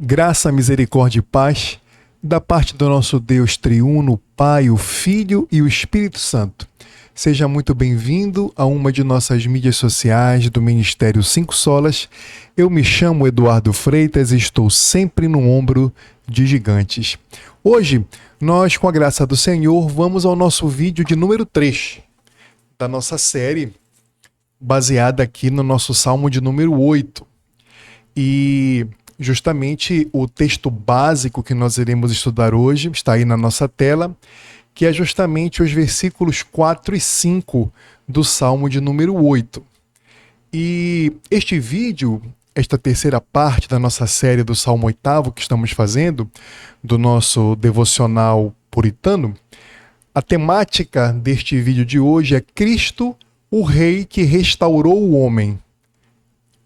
Graça, misericórdia e paz da parte do nosso Deus triuno, Pai, o Filho e o Espírito Santo. Seja muito bem-vindo a uma de nossas mídias sociais do Ministério Cinco Solas. Eu me chamo Eduardo Freitas e estou sempre no ombro de gigantes. Hoje, nós, com a graça do Senhor, vamos ao nosso vídeo de número 3 da nossa série, baseada aqui no nosso Salmo de número 8. E justamente o texto básico que nós iremos estudar hoje está aí na nossa tela, que é justamente os versículos 4 e 5 do Salmo de número 8. E este vídeo, esta terceira parte da nossa série do Salmo 8 que estamos fazendo, do nosso devocional puritano, a temática deste vídeo de hoje é Cristo, o Rei que restaurou o homem,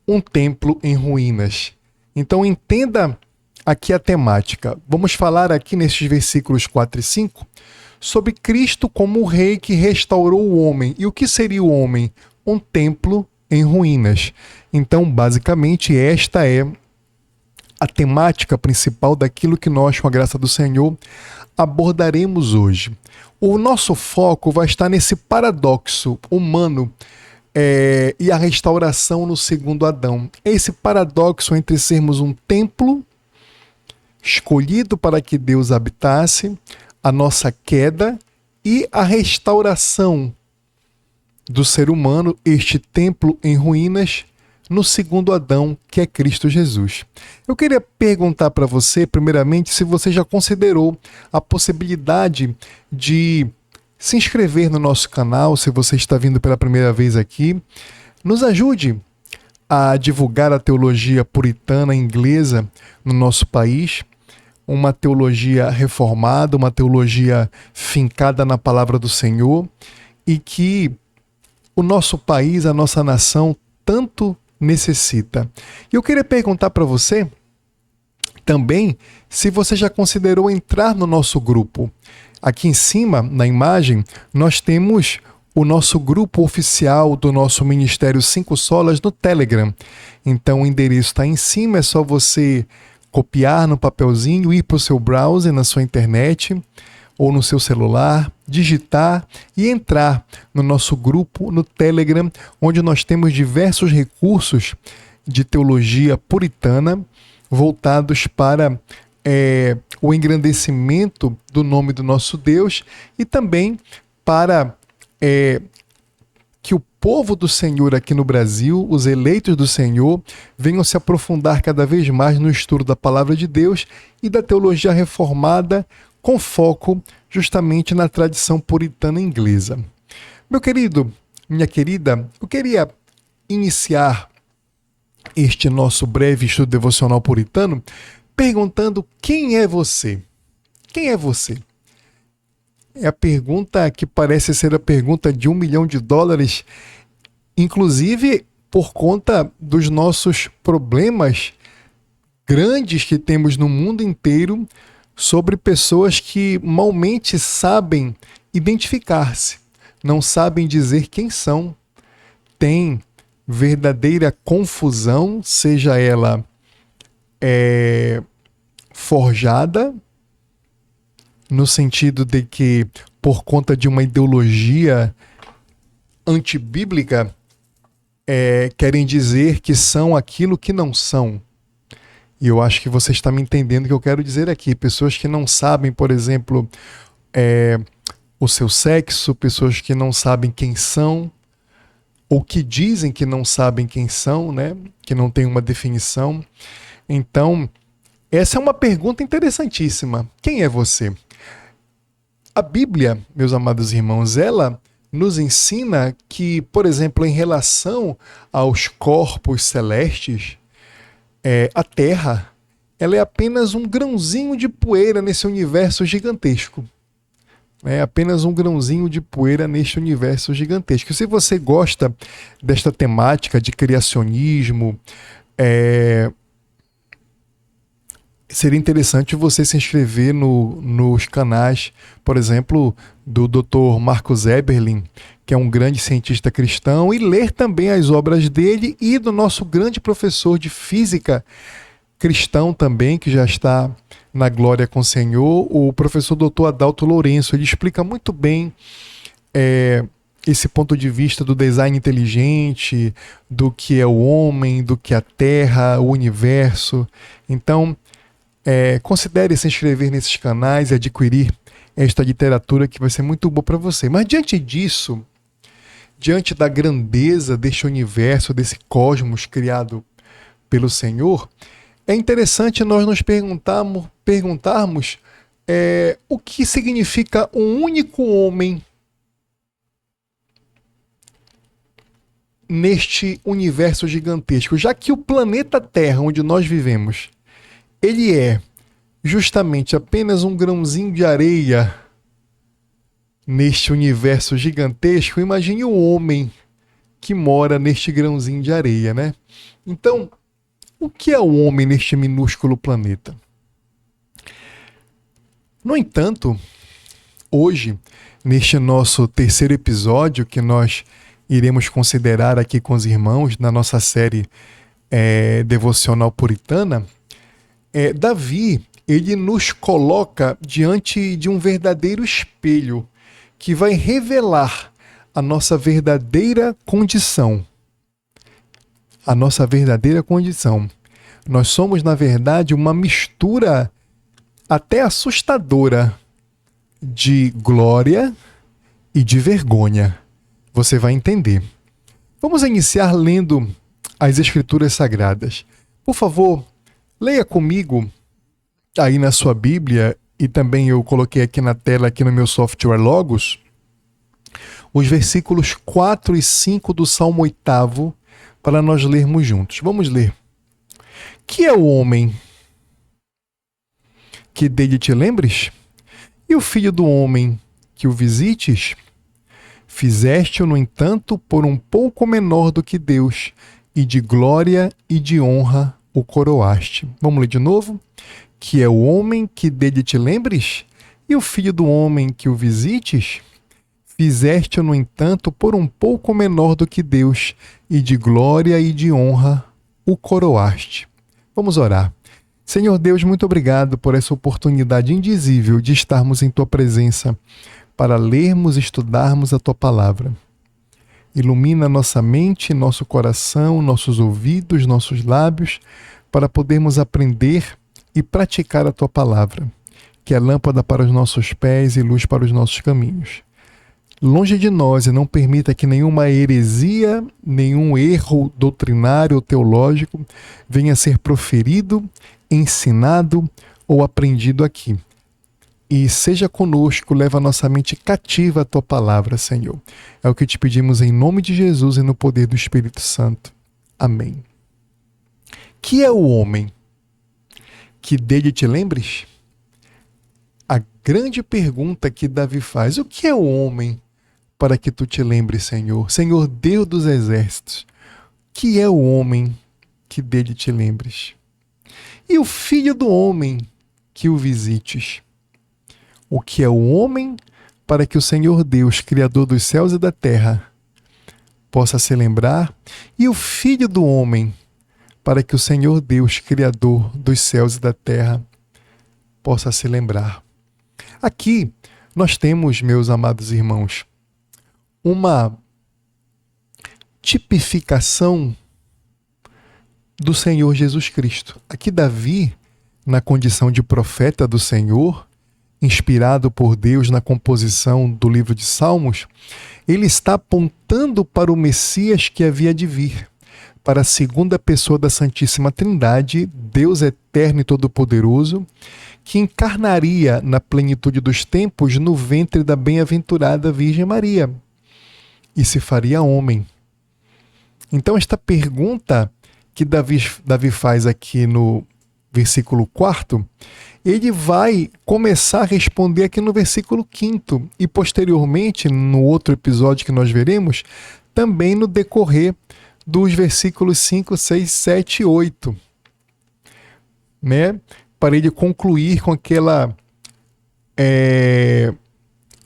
um templo em ruínas. Então entenda aqui a temática. Vamos falar aqui nesses versículos 4 e 5 sobre Cristo como o Rei que restaurou o homem. E o que seria o homem? Um templo em ruínas. Então, basicamente, esta é a temática principal daquilo que nós, com a graça do Senhor, abordaremos hoje. O nosso foco vai estar nesse paradoxo humano e a restauração no segundo Adão. Esse paradoxo entre sermos um templo escolhido para que Deus habitasse, a nossa queda e a restauração do ser humano, este templo em ruínas, no segundo Adão, que é Cristo Jesus. Eu queria perguntar para você, primeiramente, se você já considerou a possibilidade de se inscrever no nosso canal, se você está vindo pela primeira vez aqui. Nos ajude a divulgar a teologia puritana inglesa no nosso país, uma teologia reformada, uma teologia fincada na palavra do Senhor, e que o nosso país, a nossa nação, tanto necessita. E eu queria perguntar para você também se você já considerou entrar no nosso grupo. Aqui em cima, na imagem, nós temos o nosso grupo oficial do nosso Ministério Cinco Solas no Telegram. Então o endereço está em cima, é só você copiar no papelzinho, ir para o seu browser, na sua internet ou no seu celular, digitar e entrar no nosso grupo no Telegram, onde nós temos diversos recursos de teologia puritana voltados para o engrandecimento do nome do nosso Deus e também para que o povo do Senhor aqui no Brasil, os eleitos do Senhor, venham se aprofundar cada vez mais no estudo da palavra de Deus e da teologia reformada, com foco justamente na tradição puritana inglesa. Meu querido, minha querida, eu queria iniciar este nosso breve estudo devocional puritano perguntando: quem é você? Quem é você? É a pergunta que parece ser a pergunta de $1 milhão, inclusive por conta dos nossos problemas grandes que temos no mundo inteiro sobre pessoas que malmente sabem identificar-se, não sabem dizer quem são, têm verdadeira confusão, seja ela forjada, no sentido de que, por conta de uma ideologia antibíblica, querem dizer que são aquilo que não são. E eu acho que você está me entendendo o que eu quero dizer aqui. Pessoas que não sabem, por exemplo, o seu sexo, pessoas que não sabem quem são, ou que dizem que não sabem quem são, né? Que não tem uma definição. Então, essa é uma pergunta interessantíssima. Quem é você? A Bíblia, meus amados irmãos, ela nos ensina que, por exemplo, em relação aos corpos celestes, a Terra, ela é apenas um grãozinho de poeira nesse universo gigantesco. É apenas um grãozinho de poeira neste universo gigantesco. Se você gosta desta temática de criacionismo, seria interessante você se inscrever nos canais, por exemplo, do Dr. Marcus Eberlin, que é um grande cientista cristão, e ler também as obras dele e do nosso grande professor de física, cristão também, que já está na glória com o Senhor, o professor Dr. Adalto Lourenço. Ele explica muito bem esse ponto de vista do design inteligente, do que é o homem, do que é a Terra, o universo. Então, considere se inscrever nesses canais e adquirir esta literatura que vai ser muito boa para você. Mas diante disso, diante da grandeza deste universo, desse cosmos criado pelo Senhor, é interessante nós nos perguntarmos o que significa um único homem neste universo gigantesco, já que o planeta Terra, onde nós vivemos, ele é justamente apenas um grãozinho de areia neste universo gigantesco. Imagine o homem que mora neste grãozinho de areia, né? Então, o que é o homem neste minúsculo planeta? No entanto, hoje, neste nosso terceiro episódio, que nós iremos considerar aqui com os irmãos, na nossa série devocional puritana, Davi, ele nos coloca diante de um verdadeiro espelho que vai revelar a nossa verdadeira condição. A nossa verdadeira condição. Nós somos, na verdade, uma mistura até assustadora de glória e de vergonha. Você vai entender. Vamos iniciar lendo as Escrituras Sagradas. Por favor, leia comigo aí na sua Bíblia, e também eu coloquei aqui na tela, aqui no meu software Logos, os versículos 4 e 5 do Salmo 8º, para nós lermos juntos. Vamos ler. Que é o homem que dele te lembres? E o filho do homem que o visites? Fizeste-o, no entanto, por um pouco menor do que Deus, e de glória e de honra o coroaste. Vamos ler de novo? Que é o homem que dele te lembres? E o filho do homem que o visites? Fizeste-o, no entanto, por um pouco menor do que Deus, e de glória e de honra o coroaste. Vamos orar. Senhor Deus, muito obrigado por essa oportunidade indizível de estarmos em Tua presença para lermos e estudarmos a Tua palavra. Ilumina nossa mente, nosso coração, nossos ouvidos, nossos lábios, para podermos aprender e praticar a Tua palavra, que é lâmpada para os nossos pés e luz para os nossos caminhos. Longe de nós, e não permita que nenhuma heresia, nenhum erro doutrinário ou teológico venha a ser proferido, ensinado ou aprendido aqui. E seja conosco, leva a nossa mente cativa à Tua palavra, Senhor. É o que te pedimos em nome de Jesus e no poder do Espírito Santo. Amém. Que é o homem? Que dele te lembres? A grande pergunta que Davi faz: o que é o homem para que tu te lembres, Senhor? Senhor Deus dos exércitos, que é o homem que dele te lembres? E o filho do homem que o visites? O que é o homem para que o Senhor Deus, Criador dos céus e da terra, possa se lembrar? E o filho do homem para que o Senhor Deus, Criador dos céus e da terra, possa se lembrar? Aqui nós temos, meus amados irmãos, uma tipificação do Senhor Jesus Cristo. Aqui Davi, na condição de profeta do Senhor, inspirado por Deus na composição do livro de Salmos, ele está apontando para o Messias que havia de vir, para a segunda pessoa da Santíssima Trindade, Deus eterno e todo-poderoso, que encarnaria na plenitude dos tempos no ventre da bem-aventurada Virgem Maria e se faria homem. Então esta pergunta que Davi faz aqui no versículo 4, ele vai começar a responder aqui no versículo 5 e posteriormente, no outro episódio que nós veremos, também no decorrer dos versículos 5, 6, 7 e 8. Né? Para ele concluir com aquela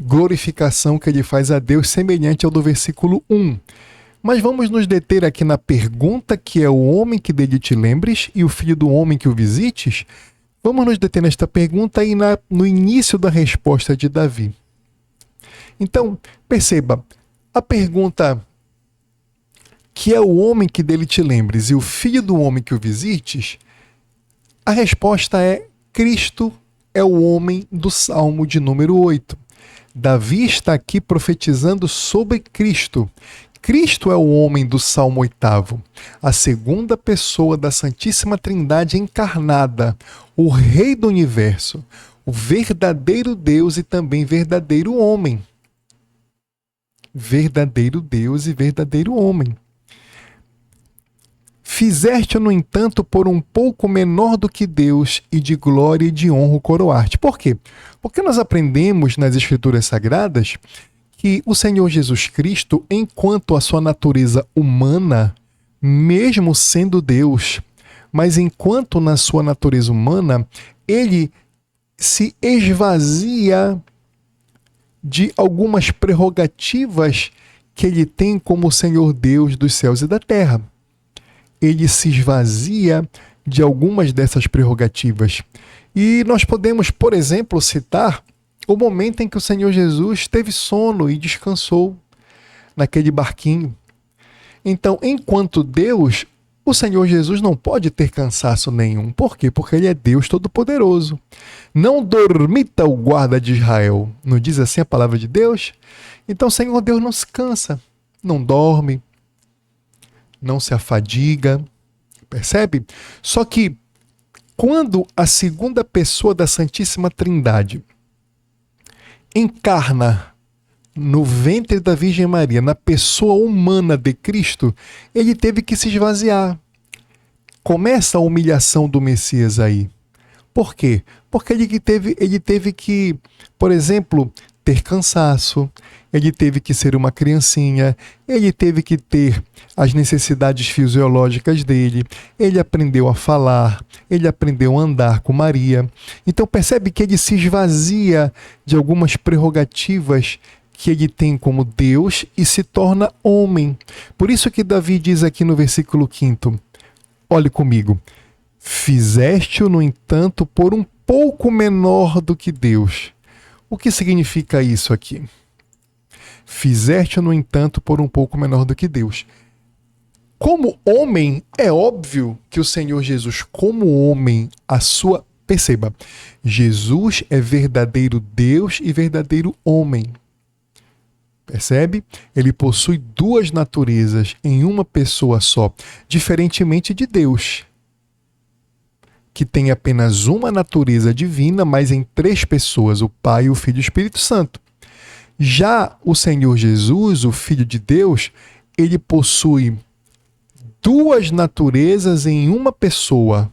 glorificação que ele faz a Deus, semelhante ao do versículo 1. Mas vamos nos deter aqui na pergunta, que é o homem que dele te lembres e o filho do homem que o visites. Vamos nos deter nesta pergunta e no início da resposta de Davi. Então, perceba, a pergunta, que é o homem que dele te lembres e o filho do homem que o visites, a resposta é: Cristo é o homem do Salmo de número 8. Davi está aqui profetizando sobre Cristo. Cristo é o homem do Salmo 8, a segunda pessoa da Santíssima Trindade encarnada, o Rei do Universo, o verdadeiro Deus e também verdadeiro homem. Verdadeiro Deus e verdadeiro homem. Fizeste, no entanto, por um pouco menor do que Deus, e de glória e de honra o coroar-te. Por quê? Porque nós aprendemos nas Escrituras Sagradas que o Senhor Jesus Cristo, enquanto a sua natureza humana, mesmo sendo Deus, mas enquanto na sua natureza humana, ele se esvazia de algumas prerrogativas que ele tem como Senhor Deus dos céus e da terra. Ele se esvazia de algumas dessas prerrogativas. E nós podemos, por exemplo, citar o momento em que o Senhor Jesus teve sono e descansou naquele barquinho. Então, enquanto Deus, o Senhor Jesus não pode ter cansaço nenhum. Por quê? Porque ele é Deus Todo-Poderoso. Não dormita o guarda de Israel. Não diz assim a palavra de Deus? Então, o Senhor Deus não se cansa, não dorme, não se afadiga. Percebe? Só que quando a segunda pessoa da Santíssima Trindade encarna no ventre da Virgem Maria, na pessoa humana de Cristo, ele teve que se esvaziar. Começa a humilhação do Messias aí. Por quê? Porque ele teve que, por exemplo, ter cansaço, ele teve que ser uma criancinha, ele teve que ter as necessidades fisiológicas dele, ele aprendeu a falar, ele aprendeu a andar com Maria. Então percebe que ele se esvazia de algumas prerrogativas que ele tem como Deus e se torna homem. Por isso que Davi diz aqui no versículo 5, olhe comigo: fizeste-o, no entanto, por um pouco menor do que Deus. O que significa isso aqui? Fizeste, no entanto, por um pouco menor do que Deus. Como homem, é óbvio que o Senhor Jesus, como homem, perceba, Jesus é verdadeiro Deus e verdadeiro homem. Percebe? Ele possui duas naturezas em uma pessoa só, diferentemente de Deus, que tem apenas uma natureza divina, mas em três pessoas, o Pai, o Filho e o Espírito Santo. Já o Senhor Jesus, o Filho de Deus, ele possui duas naturezas em uma pessoa.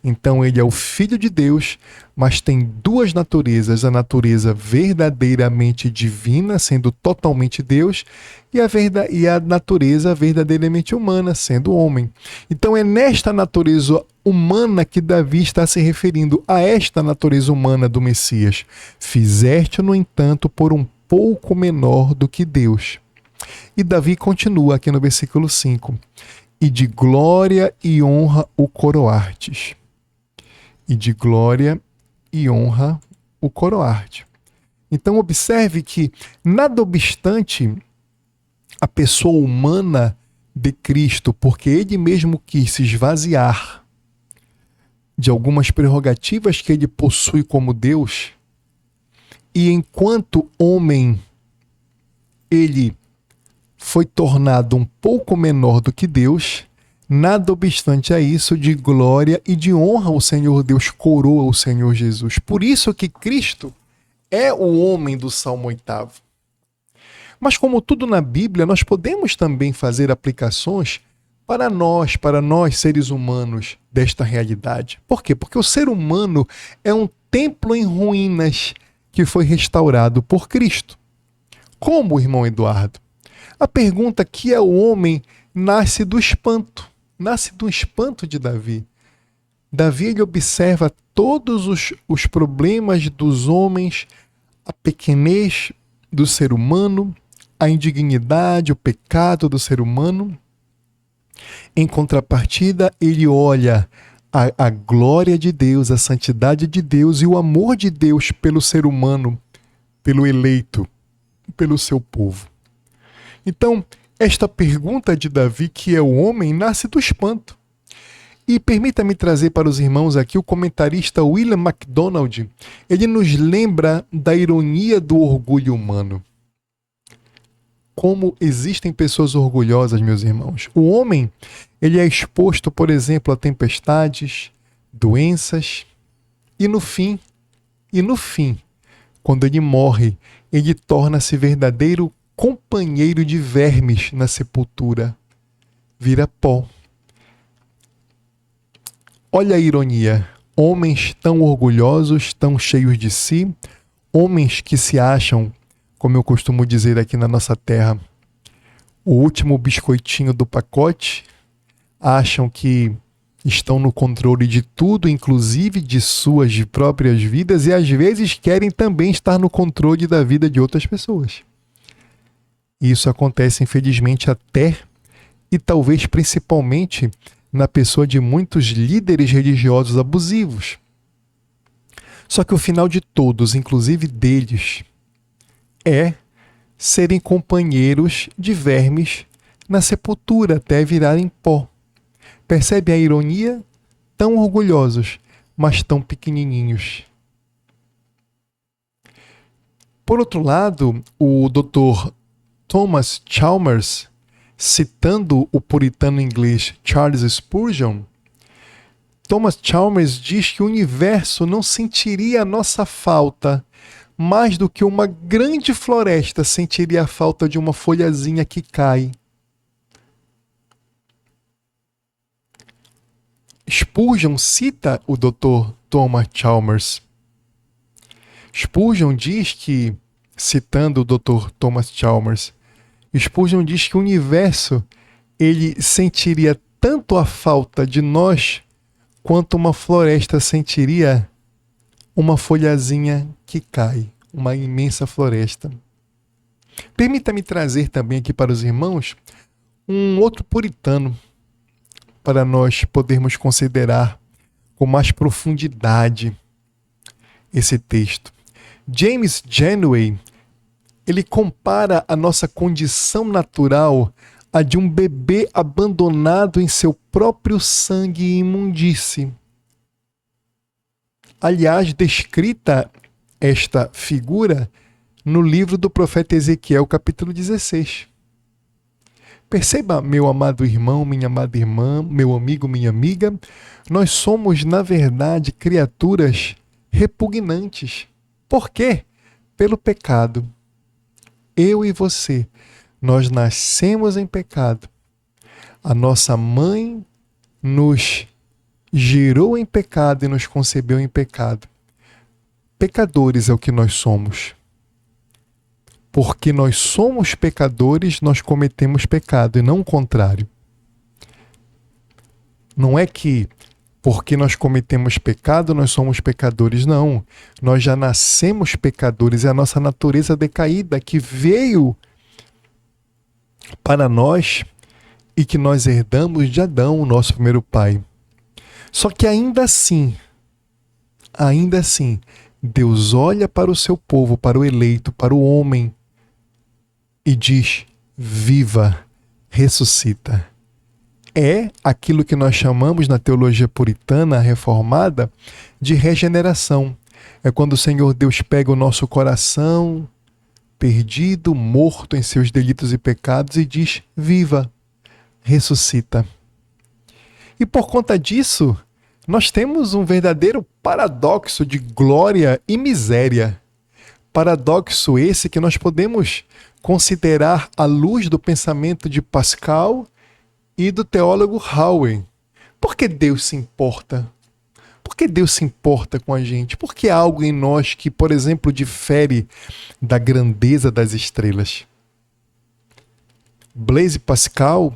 Então ele é o Filho de Deus, mas tem duas naturezas, a natureza verdadeiramente divina, sendo totalmente Deus, e a natureza verdadeiramente humana, sendo homem. Então é nesta natureza humana que Davi está se referindo, a esta natureza humana do Messias. Fizeste, no entanto, por um pouco menor do que Deus. E Davi continua aqui no versículo 5. E de glória e honra o coroartes. E de glória e honra o coroar-te. Então observe que, nada obstante a pessoa humana de Cristo, porque ele mesmo quis se esvaziar de algumas prerrogativas que ele possui como Deus, e enquanto homem ele foi tornado um pouco menor do que Deus, nada obstante a isso, de glória e de honra o Senhor Deus coroa o Senhor Jesus. Por isso que Cristo é o homem do Salmo 8. Mas como tudo na Bíblia, nós podemos também fazer aplicações para nós seres humanos, desta realidade. Por quê? Porque o ser humano é um templo em ruínas que foi restaurado por Cristo. Como, irmão Eduardo? A pergunta: que é o homem, nasce do espanto. Nasce do espanto de Davi. Davi, ele observa todos os problemas dos homens, a pequenez do ser humano, a indignidade, o pecado do ser humano. Em contrapartida, ele olha a glória de Deus, a santidade de Deus e o amor de Deus pelo ser humano, pelo eleito, pelo seu povo. Então, esta pergunta de Davi, que é o homem, nasce do espanto. E permita-me trazer para os irmãos aqui o comentarista William MacDonald. Ele nos lembra da ironia do orgulho humano. Como existem pessoas orgulhosas, meus irmãos. O homem, ele é exposto, por exemplo, a tempestades, doenças, e no fim, quando ele morre, ele torna-se verdadeiro companheiro de vermes na sepultura. Vira pó. Olha a ironia. Homens tão orgulhosos, tão cheios de si, homens que se acham, como eu costumo dizer aqui na nossa terra, o último biscoitinho do pacote, acham que estão no controle de tudo, inclusive de suas próprias vidas, e às vezes querem também estar no controle da vida de outras pessoas. Isso acontece, infelizmente, até e talvez principalmente na pessoa de muitos líderes religiosos abusivos. Só que o final de todos, inclusive deles, é serem companheiros de vermes na sepultura até virarem pó. Percebe a ironia? Tão orgulhosos, mas tão pequenininhos. Por outro lado, o Dr. Thomas Chalmers, citando o puritano inglês Charles Spurgeon, Thomas Chalmers diz que o universo não sentiria a nossa falta mais do que uma grande floresta sentiria a falta de uma folhazinha que cai. Spurgeon cita o Dr. Thomas Chalmers. Spurgeon diz que, citando o Dr. Thomas Chalmers, Spurgeon diz que o universo ele sentiria tanto a falta de nós quanto uma floresta sentiria uma folhazinha que cai, uma imensa floresta. Permita-me trazer também aqui para os irmãos um outro puritano para nós podermos considerar com mais profundidade esse texto. James Janeway, ele compara a nossa condição natural à de um bebê abandonado em seu próprio sangue e imundície. Aliás, descrita esta figura no livro do profeta Ezequiel, capítulo 16. Perceba, meu amado irmão, minha amada irmã, meu amigo, minha amiga, nós somos, na verdade, criaturas repugnantes. Por quê? Pelo pecado. Eu e você, nós nascemos em pecado. A nossa mãe nos gerou em pecado e nos concebeu em pecado. Pecadores é o que nós somos. Porque nós somos pecadores, nós cometemos pecado, e não o contrário. Não é que porque nós cometemos pecado, nós somos pecadores, não. Nós já nascemos pecadores, é a nossa natureza decaída que veio para nós e que nós herdamos de Adão, o nosso primeiro pai. Só que ainda assim, Deus olha para o seu povo, para o eleito, para o homem, e diz: viva, ressuscita. É aquilo que nós chamamos na teologia puritana reformada de regeneração. É quando o Senhor Deus pega o nosso coração perdido, morto em seus delitos e pecados e diz: viva, ressuscita. E por conta disso, nós temos um verdadeiro paradoxo de glória e miséria. Paradoxo esse que nós podemos considerar à luz do pensamento de Pascal e do teólogo Howe. Por que Deus se importa? Por que Deus se importa com a gente? Por que há algo em nós que, por exemplo, difere da grandeza das estrelas? Blaise Pascal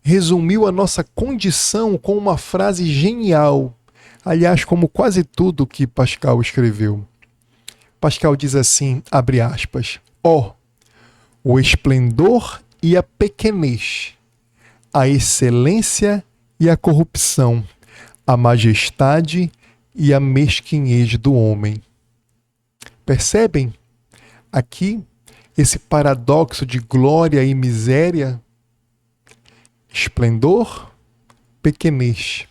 resumiu a nossa condição com uma frase genial. Aliás, como quase tudo que Pascal escreveu. Pascal diz assim, abre aspas: o esplendor e a pequenez, a excelência e a corrupção, a majestade e a mesquinhez do homem. Percebem aqui esse paradoxo de glória e miséria? Esplendor, pequenez,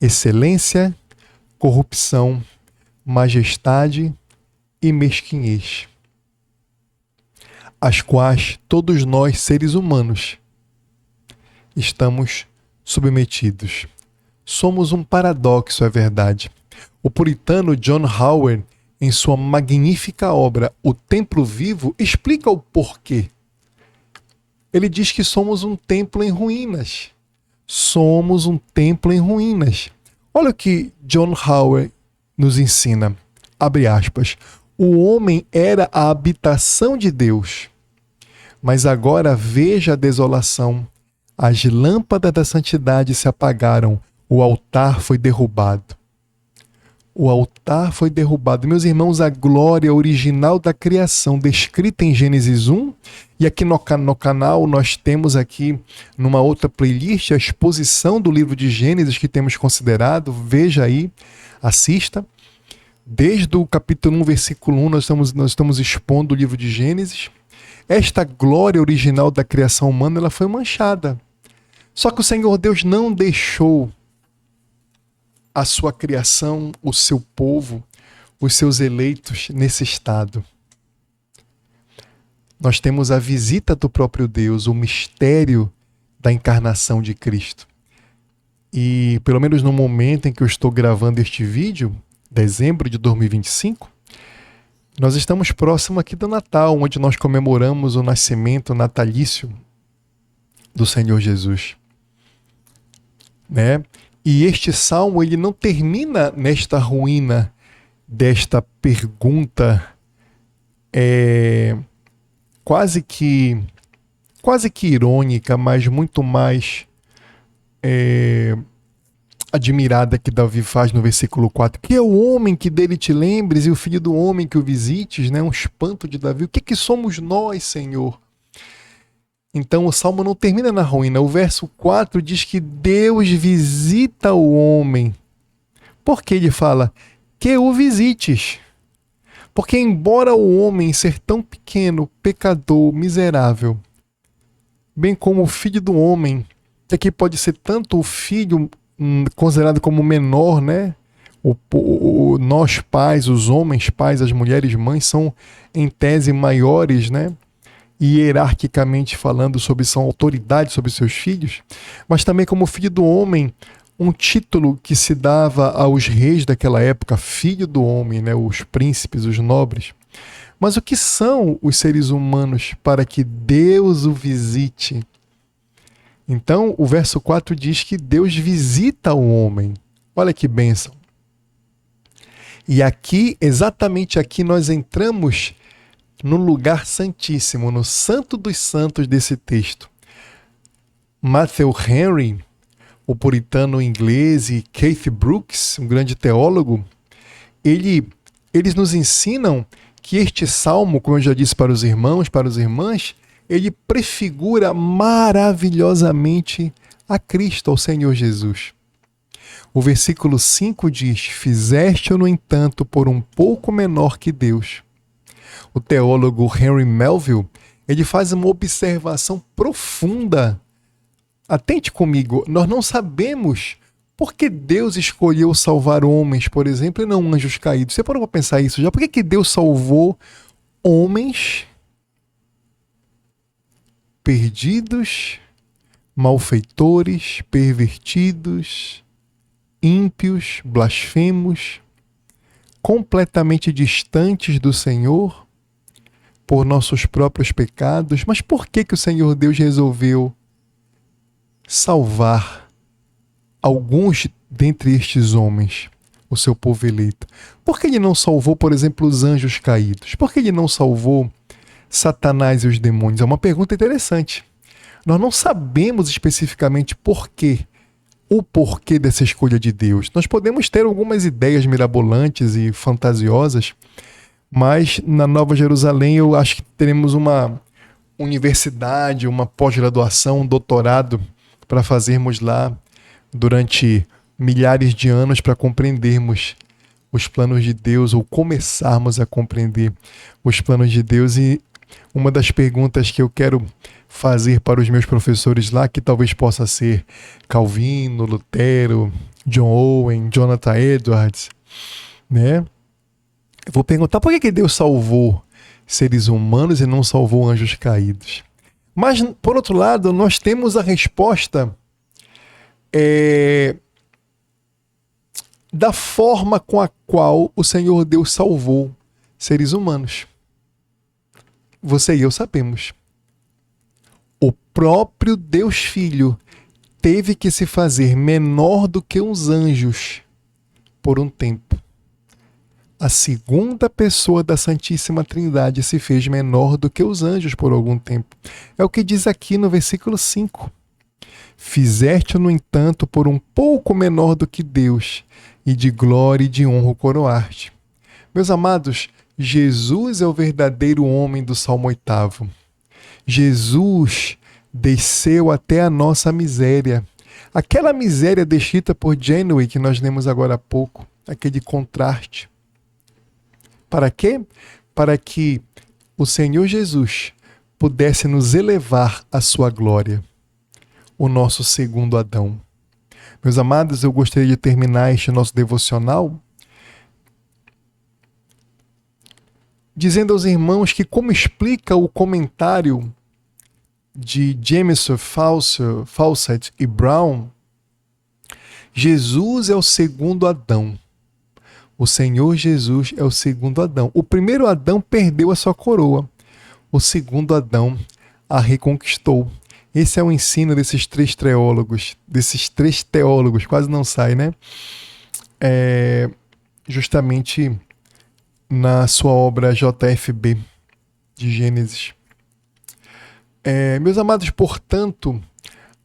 excelência, corrupção, majestade e mesquinhez, às quais todos nós, seres humanos, estamos submetidos. Somos um paradoxo, é verdade. O puritano John Howard, em sua magnífica obra O Templo Vivo, explica o porquê. Ele diz que somos um templo em ruínas. Somos um templo em ruínas. Olha o que John Howard nos ensina. Abre aspas. O homem era a habitação de Deus. Mas agora veja a desolação. As lâmpadas da santidade se apagaram. O altar foi derrubado. O altar foi derrubado. Meus irmãos, a glória original da criação descrita em Gênesis 1, e aqui no canal nós temos aqui numa outra playlist a exposição do livro de Gênesis que temos considerado. Veja aí, assista. Desde o capítulo 1, versículo 1, nós estamos expondo o livro de Gênesis. Esta glória original da criação humana, ela foi manchada. Só que o Senhor Deus não deixou a sua criação, o seu povo, os seus eleitos nesse estado. Nós temos a visita do próprio Deus, o mistério da encarnação de Cristo. E, pelo menos no momento em que eu estou gravando este vídeo, dezembro de 2025, nós estamos próximo aqui do Natal, onde nós comemoramos o nascimento natalício do Senhor Jesus. Né? E este salmo, ele não termina nesta ruína desta pergunta quase que irônica, mas muito mais admirada que Davi faz no versículo 4. Que é o homem que dele te lembres e o filho do homem que o visites, né? Um espanto de Davi. O que somos nós, Senhor? Então o salmo não termina na ruína. O verso 4 diz que Deus visita o homem. Por que ele fala? Que o visites. Porque embora o homem ser tão pequeno, pecador, miserável, bem como o filho do homem, que aqui pode ser tanto o filho considerado como menor, né? Nós pais, os homens pais, as mulheres mães são em tese maiores, né? E hierarquicamente falando, são autoridade sobre seus filhos, mas também como filho do homem, um título que se dava aos reis daquela época, filho do homem, né? Os príncipes, os nobres. Mas o que são os seres humanos para que Deus o visite? Então, o verso 4 diz que Deus visita o homem. Olha que bênção. E aqui, exatamente aqui, nós entramos no lugar santíssimo, no santo dos santos desse texto. Matthew Henry, o puritano inglês, e Keith Brooks, um grande teólogo, eles nos ensinam que este salmo, como eu já disse para os irmãos, para as irmãs, ele prefigura maravilhosamente a Cristo, ao Senhor Jesus. O versículo 5 diz: fizeste-o, no entanto, por um pouco menor que Deus. O teólogo Henry Melville, ele faz uma observação profunda. Atente comigo, nós não sabemos por que Deus escolheu salvar homens, por exemplo, e não anjos caídos. Você parou para pensar isso já? Por que Deus salvou homens perdidos, malfeitores, pervertidos, ímpios, blasfemos, completamente distantes do Senhor por nossos próprios pecados? Mas por que o Senhor Deus resolveu salvar alguns dentre estes homens, o seu povo eleito? Por que ele não salvou, por exemplo, os anjos caídos? Por que ele não salvou Satanás e os demônios? É uma pergunta interessante. Nós não sabemos especificamente o porquê dessa escolha de Deus. Nós podemos ter algumas ideias mirabolantes e fantasiosas, mas na Nova Jerusalém eu acho que teremos uma universidade, uma pós-graduação, um doutorado para fazermos lá durante milhares de anos para compreendermos os planos de Deus ou começarmos a compreender os planos de Deus. E uma das perguntas que eu quero fazer para os meus professores lá, que talvez possa ser Calvino, Lutero, John Owen, Jonathan Edwards, né? Eu vou perguntar por que Deus salvou seres humanos e não salvou anjos caídos. Mas, por outro lado, nós temos a resposta da forma com a qual o Senhor Deus salvou seres humanos. Você e eu sabemos. O próprio Deus Filho teve que se fazer menor do que os anjos por um tempo. A segunda pessoa da Santíssima Trindade se fez menor do que os anjos por algum tempo. É o que diz aqui no versículo 5. Fizeste-o, no entanto, por um pouco menor do que Deus, e de glória e de honra o coroaste. Meus amados, Jesus é o verdadeiro homem do Salmo 8º. Jesus desceu até a nossa miséria. Aquela miséria descrita por Janeway, que nós lemos agora há pouco, aquele contraste. Para quê? Para que o Senhor Jesus pudesse nos elevar à sua glória. O nosso segundo Adão. Meus amados, eu gostaria de terminar este nosso devocional dizendo aos irmãos que, como explica o comentário de Jameson, Fawcett e Brown, Jesus é o segundo Adão. O Senhor Jesus é o segundo Adão. O primeiro Adão perdeu a sua coroa. O segundo Adão a reconquistou. Esse é o ensino desses três teólogos, quase não sai, né? Justamente na sua obra JFB, de Gênesis. Meus amados, portanto,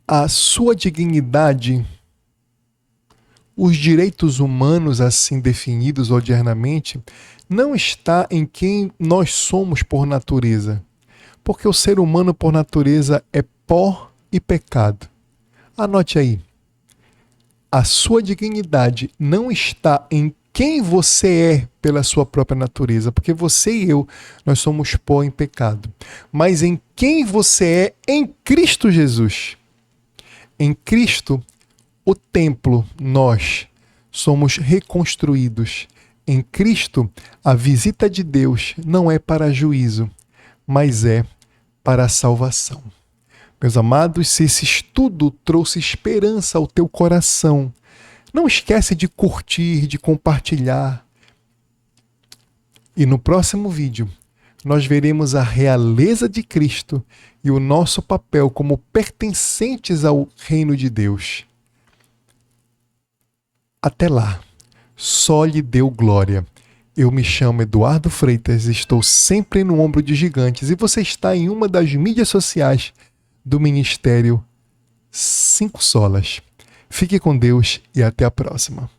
a sua dignidade, os direitos humanos assim definidos odiernamente, não está em quem nós somos por natureza. Porque o ser humano por natureza é pó e pecado. Anote aí. A sua dignidade não está em quem você é pela sua própria natureza, porque você e eu, nós somos pó em pecado. Mas em quem você é em Cristo Jesus. Em Cristo, o templo, nós somos reconstruídos. Em Cristo, a visita de Deus não é para juízo, mas é para a salvação. Meus amados, se esse estudo trouxe esperança ao teu coração, não esquece de curtir, de compartilhar. E no próximo vídeo, nós veremos a realeza de Cristo e o nosso papel como pertencentes ao reino de Deus. Até lá, só lhe deu glória. Eu me chamo Eduardo Freitas, estou sempre no ombro de gigantes e você está em uma das mídias sociais do Ministério 5 Solas. Fique com Deus e até a próxima.